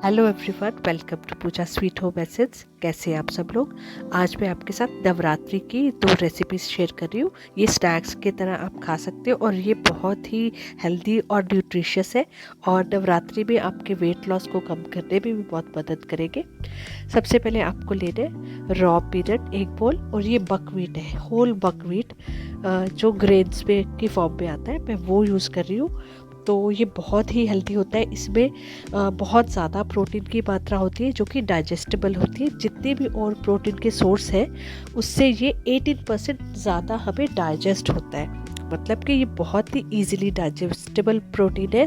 Hello everyone, welcome to Pooja sweet home essence. कैसे हैं आप सब लोग। आज मैं आपके साथ नवरात्रि की 2 रेसिपीज शेयर कर रही हूँ। ये स्नैक्स की तरह आप खा सकते हो और ये बहुत ही हेल्दी और न्यूट्रिशियस है और नवरात्रि में आपके वेट लॉस को कम करने में भी बहुत मदद करेंगे। सबसे पहले आपको लेना है रॉ पीनट 1 बोल, और ये बकव्हीट है, होल बकव्हीट जो ग्रेन्स में की फॉर्म में आता है, मैं वो यूज़ कर रही हूँ। तो ये बहुत ही हेल्दी होता है। इसमें बहुत ज़्यादा प्रोटीन की मात्रा होती है जो कि डाइजेस्टेबल होती है। जितने भी और प्रोटीन के सोर्स है उससे ये 18% ज़्यादा हमें डाइजेस्ट होता है। मतलब कि ये बहुत ही इजीली डाइजेस्टेबल प्रोटीन है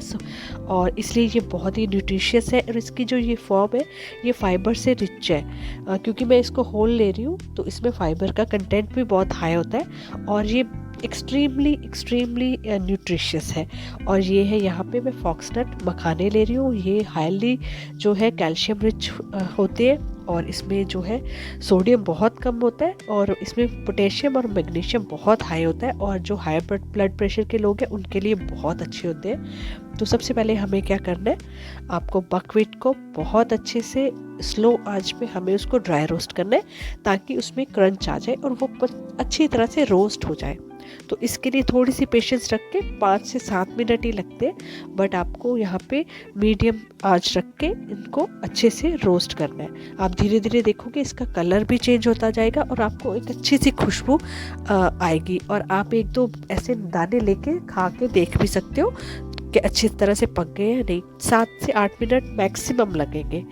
और इसलिए ये बहुत ही न्यूट्रिशियस है। और इसकी जो ये फॉर्म है ये फाइबर से रिच है, क्योंकि मैं इसको होल ले रही हूँ तो इसमें फाइबर का कंटेंट भी बहुत हाई होता है और ये एक्सट्रीमली न्यूट्रिशियस है। और ये है, यहाँ पे मैं फॉक्सनट मखाने ले रही हूँ। ये हाईली जो है कैल्शियम रिच होते हैं और इसमें जो है सोडियम बहुत कम होता है और इसमें पोटेशियम और मैग्नीशियम बहुत हाई होता है और जो हाई ब्लड प्रेशर के लोग हैं उनके लिए बहुत अच्छे होते हैं। तो सबसे पहले हमें क्या करना है, आपको बकव्हीट को बहुत अच्छे से स्लो आंच पे हमें उसको ड्राई रोस्ट करना है ताकि उसमें क्रंच आ जाए और वो अच्छी तरह से रोस्ट हो जाए। तो इसके लिए थोड़ी सी पेशेंस रख के 5 से 7 मिनट ही लगते हैं, बट आपको यहाँ पे मीडियम आंच रख के इनको अच्छे से रोस्ट करना है। आप धीरे धीरे देखोगे इसका कलर भी चेंज होता जाएगा और आपको एक अच्छी सी खुशबू आएगी। और आप 1-2 ऐसे दाने लेके खा के देख भी सकते हो कि अच्छी तरह से पक गए हैं नहीं। 7 से 8 मिनट मैक्सिमम लगेंगे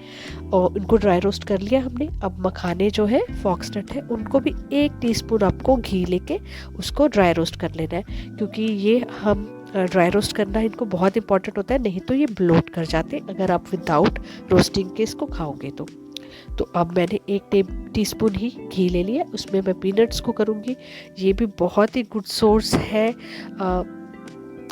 और इनको ड्राई रोस्ट कर लिया हमने। अब मखाने जो है फॉक्सनट है उनको भी 1 टीस्पून आपको घी लेके उसको ड्राई रोस्ट कर लेना है, क्योंकि ये हम ड्राई रोस्ट करना इनको बहुत इंपॉर्टेंट होता है, नहीं तो ये ब्लोट कर जाते हैं अगर आप विदाउट रोस्टिंग के इसको खाओगे तो अब मैंने 1 टीस्पून ही घी ले लिया, उसमें मैं पीनट्स को करूँगी। ये भी बहुत ही गुड सोर्स है,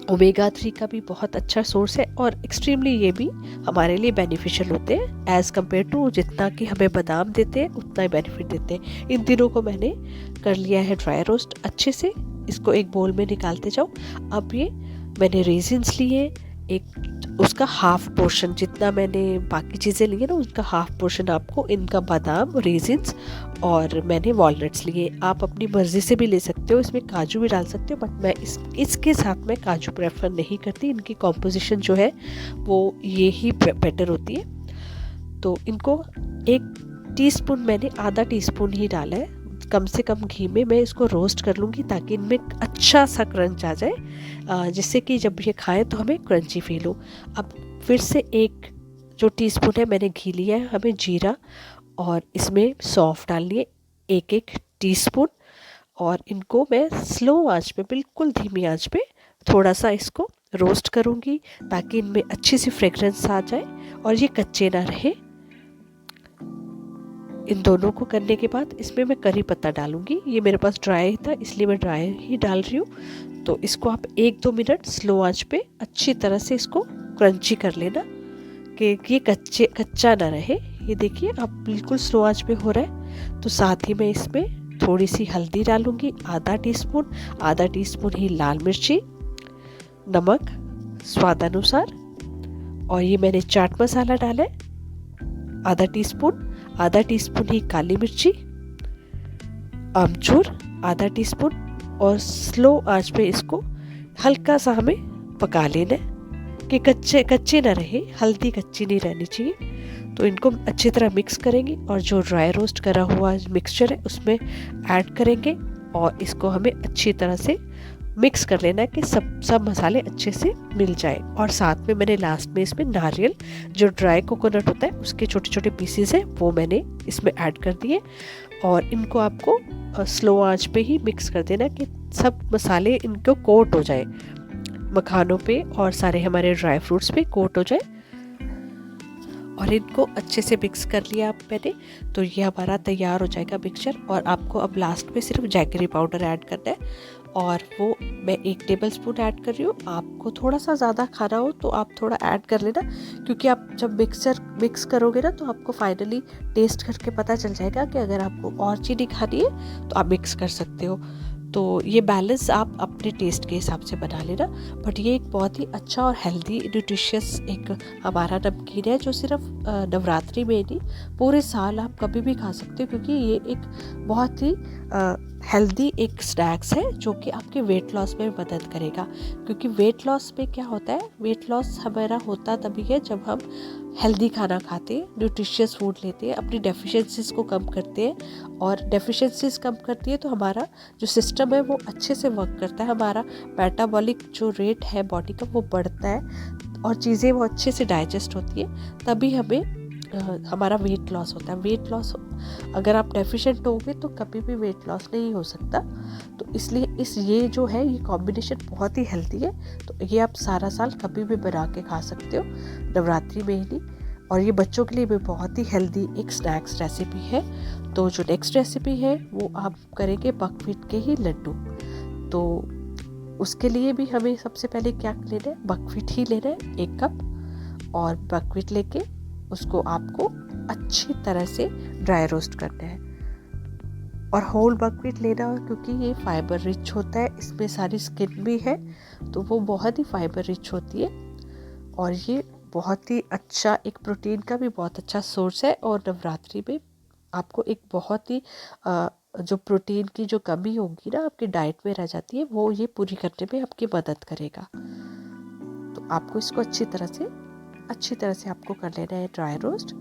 ओमेगा 3 का भी बहुत अच्छा सोर्स है और एक्सट्रीमली ये भी हमारे लिए बेनिफिशियल होते हैं एज़ कम्पेयर टू जितना कि हमें बादाम देते हैं उतना ही बेनिफिट देते हैं। इन तीनों को मैंने कर लिया है ड्राई रोस्ट अच्छे से। इसको एक बोल में निकालते जाओ। अब ये मैंने रेजिन्स लिए, एक उसका हाफ पोर्शन, जितना मैंने बाकी चीज़ें ली है ना उसका हाफ पोर्शन आपको इनका बादाम, रेजिन्स और मैंने वॉलनट्स लिए। आप अपनी मर्ज़ी से भी ले सकते हो, इसमें काजू भी डाल सकते हो, बट मैं इसके साथ में काजू प्रेफर नहीं करती। इनकी कॉम्पोजिशन जो है वो ये ही बेटर होती है। तो इनको 1 टीस्पून मैंने आधा टीस्पून ही डाला है, कम से कम घी में मैं इसको रोस्ट कर लूँगी ताकि इनमें अच्छा सा क्रंच आ जाए, जिससे कि जब ये खाएं तो हमें क्रंची फील हो। अब फिर से 1 जो टीस्पून है मैंने घी लिया है, हमें जीरा और इसमें सौंफ डालनी है 1 टीस्पून। और इनको मैं स्लो आंच पे, बिल्कुल धीमी आंच पे थोड़ा सा इसको रोस्ट करूँगी ताकि इनमें अच्छी सी फ्रेगरेंस आ जाए और ये कच्चे ना रहे। इन दोनों को करने के बाद इसमें मैं करी पत्ता डालूंगी। ये मेरे पास ड्राई था इसलिए मैं ड्राई ही डाल रही हूँ। तो इसको आप 1-2 मिनट स्लो आंच पे अच्छी तरह से इसको क्रंची कर लेना कि ये कच्चा ना रहे। ये देखिए अब बिल्कुल स्लो आंच पे हो रहा है। तो साथ ही मैं इसमें थोड़ी सी हल्दी डालूंगी, आधा टीस्पून ही लाल मिर्ची, नमक स्वाद अनुसार, और ये मैंने चाट मसाला डाला है आधा टीस्पून ही काली मिर्ची, आमचूर आधा टीस्पून, और स्लो आंच पे इसको हल्का सा हमें पका लेना है कि कच्चे ना रहे, हल्दी कच्ची नहीं रहनी चाहिए। तो इनको अच्छी तरह मिक्स करेंगे और जो ड्राई रोस्ट करा हुआ मिक्सचर है उसमें ऐड करेंगे और इसको हमें अच्छी तरह से मिक्स कर लेना है कि सब मसाले अच्छे से मिल जाए। और साथ में मैंने लास्ट में इसमें नारियल, जो ड्राई कोकोनट होता है उसके छोटे छोटे पीसेस हैं वो मैंने इसमें ऐड कर दिए और इनको आपको स्लो आंच पे ही मिक्स कर देना कि सब मसाले इनको कोट हो जाए, मखानों पे और सारे हमारे ड्राई फ्रूट्स पे कोट हो जाए। और इनको अच्छे से मिक्स कर लिया आप मैंने, तो ये हमारा तैयार हो जाएगा मिक्सचर। और आपको अब लास्ट में सिर्फ जैगरी पाउडर ऐड करना है और वो मैं 1 टेबलस्पून ऐड कर रही हूँ। आपको थोड़ा सा ज़्यादा खाना हो तो आप थोड़ा ऐड कर लेना, क्योंकि आप जब मिक्स करोगे ना तो आपको फाइनली टेस्ट करके पता चल जाएगा कि अगर आपको और चीनी खानी है तो आप मिक्स कर सकते हो। तो ये बैलेंस आप अपने टेस्ट के हिसाब से बना लेना। बट ये एक बहुत ही अच्छा और हेल्दी न्यूट्रिशियस एक हमारा नमकीन है, जो सिर्फ नवरात्रि में नहीं पूरे साल आप कभी भी खा सकते हो, क्योंकि ये एक बहुत ही हेल्दी एक स्नैक्स है जो कि आपके वेट लॉस में मदद करेगा। क्योंकि वेट लॉस में क्या होता है, वेट लॉस हमारा होता तभी है जब हम हेल्दी खाना खाते हैं, न्यूट्रिशियस फूड लेते हैं, अपनी डेफिशिएंसीज को कम करते हैं। और डेफिशिएंसीज कम करती है तो हमारा जो सिस्टम है वो अच्छे से वर्क करता है, हमारा मेटाबॉलिक जो रेट है बॉडी का वो बढ़ता है और चीज़ें वो अच्छे से डाइजेस्ट होती है, तभी हमें हमारा वेट लॉस होता है। वेट लॉस अगर आप डेफिशिएंट होगे तो कभी भी वेट लॉस नहीं हो सकता। तो इसलिए ये जो है ये कॉम्बिनेशन बहुत ही हेल्दी है। तो ये आप सारा साल कभी भी बना के खा सकते हो, नवरात्रि में ही नहीं। और ये बच्चों के लिए भी बहुत ही हेल्दी एक स्नैक्स रेसिपी है। तो जो नेक्स्ट रेसिपी है वो आप करेंगे बकव्हीट के ही लड्डू। तो उसके लिए भी हमें सबसे पहले क्या लेना है, बकव्हीट ही लेना है 1 कप। और बकव्हीट लेके उसको आपको अच्छी तरह से ड्राई रोस्ट करना है। और होल बकव्हीट लेना है क्योंकि ये फाइबर रिच होता है, इसमें सारी स्किन भी है तो वो बहुत ही फाइबर रिच होती है। और ये बहुत ही अच्छा एक प्रोटीन का भी बहुत अच्छा सोर्स है। और नवरात्रि में आपको एक बहुत ही जो प्रोटीन की जो कमी होगी ना आपकी डाइट में रह जाती है, वो ये पूरी करने में आपकी मदद करेगा। तो आपको इसको अच्छी तरह से आपको कर लेना है ड्राई रोस्ट,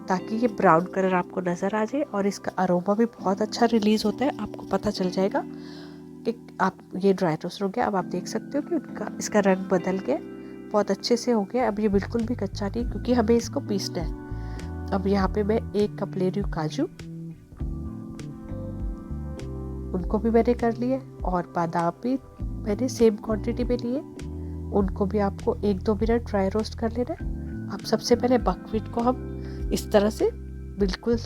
ताकि ये ब्राउन कलर आपको नज़र आ जाए। और इसका अरोमा भी बहुत अच्छा रिलीज़ होता है, आपको पता चल जाएगा कि आप ये ड्राई रोस्ट हो गया। अब आप देख सकते हो कि इसका रंग बदल गया, बहुत अच्छे से हो गया। अब ये बिल्कुल भी कच्चा नहीं, क्योंकि हमें इसको पीसना है। अब यहाँ पे मैं 1 कप ले रही हूँ काजू, उनको भी मैंने कर लिए। और बादाम भी मैंने सेम क्वांटिटी में लिए, उनको भी आपको 1-2 मिनट ड्राई रोस्ट कर लेना है। अब सबसे पहले बकव्हीट को हम इस तरह से बिल्कुल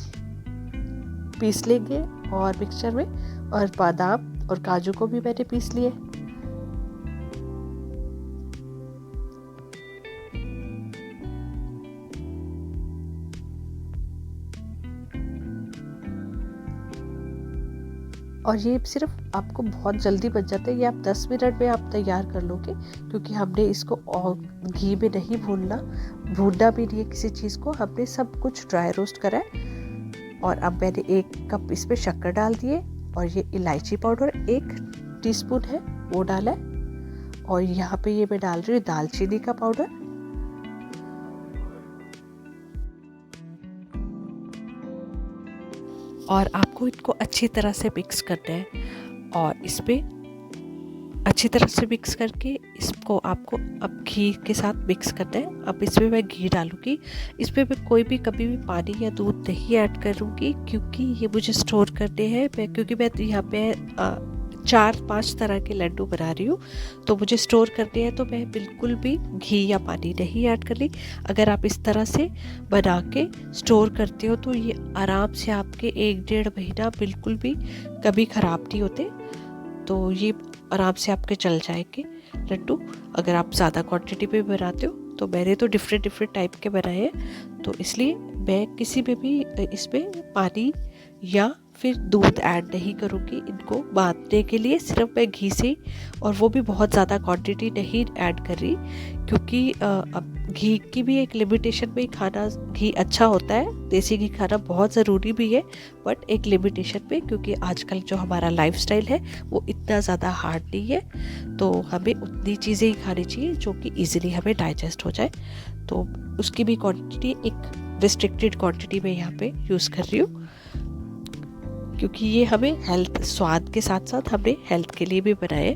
पीस लेंगे और मिक्सचर में, और बादाम और काजू को भी मैंने पीस लिए। और ये सिर्फ आपको बहुत जल्दी बन जाता है, ये आप 10 मिनट में आप तैयार कर लोगे, क्योंकि हमने इसको और घी में नहीं भूनना भी नहीं है किसी चीज़ को, हमने सब कुछ ड्राई रोस्ट करा है। और अब मैंने 1 कप इसमें शक्कर डाल दिए, और ये इलायची पाउडर 1 टीस्पून है वो डाला है। और यहाँ पे ये मैं डाल रही हूँ दालचीनी का पाउडर। और आपको इनको अच्छी तरह से मिक्स करना है। और इस पर अच्छी तरह से मिक्स करके इसको आपको अब घी के साथ मिक्स करना है। अब इसमें मैं घी डालूँगी, इसमें मैं कोई भी कभी भी पानी या दूध नहीं ऐड करूँगी, क्योंकि ये मुझे स्टोर करने हैं। क्योंकि मैं यहाँ पे 4-5 तरह के लड्डू बना रही हूँ, तो मुझे स्टोर करने हैं, तो मैं बिल्कुल भी घी या पानी नहीं ऐड कर ली। अगर आप इस तरह से बना के स्टोर करते हो तो ये आराम से आपके 1-1.5 महीना बिल्कुल भी कभी ख़राब नहीं होते। तो ये आराम से आपके चल जाएंगे लड्डू। अगर आप ज़्यादा क्वांटिटी में बनाते हो, तो मैंने तो डिफरेंट टाइप के बनाए हैं, तो इसलिए मैं किसी में भी इसमें पानी या फिर दूध ऐड नहीं करूँगी। इनको बांधने के लिए सिर्फ मैं घी से, और वो भी बहुत ज़्यादा क्वांटिटी नहीं ऐड कर रही, क्योंकि अब घी की भी एक लिमिटेशन में खाना, घी अच्छा होता है, देसी घी खाना बहुत ज़रूरी भी है, बट एक लिमिटेशन में, क्योंकि आजकल जो हमारा लाइफस्टाइल है वो इतना ज़्यादा हार्ड नहीं है। तो हमें उतनी चीज़ें ही खानी चाहिए जो कि ईजिली हमें डाइजेस्ट हो जाए। तो उसकी भी क्वांटिटी एक रिस्ट्रिक्टेड क्वांटिटी में यहाँ पे यूज़ कर रही हूँ, क्योंकि ये हमें हेल्थ, स्वाद के साथ साथ हमने हेल्थ के लिए भी बनाए।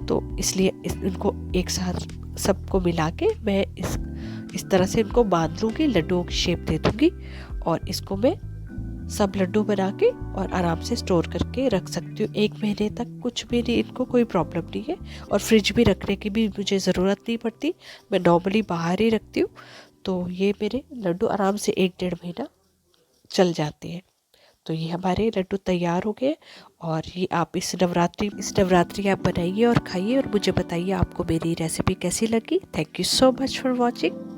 तो इसलिए इनको एक साथ सबको मिला के मैं इस तरह से इनको बांध लूँगी, लड्डुओं की शेप दे दूँगी। और इसको मैं सब लड्डू बना के और आराम से स्टोर करके रख सकती हूँ 1 महीने तक, कुछ भी नहीं, इनको कोई प्रॉब्लम नहीं है। और फ्रिज भी रखने की भी मुझे ज़रूरत नहीं पड़ती, मैं नॉर्मली बाहर ही रखती हूँ। तो ये मेरे लड्डू आराम से 1-1.5 महीना चल जाते हैं। तो ये हमारे लड्डू तैयार हो गए। और ये आप इस नवरात्रि आप बनाइए और खाइए, और मुझे बताइए आपको मेरी रेसिपी कैसी लगी। Thank you so much for watching.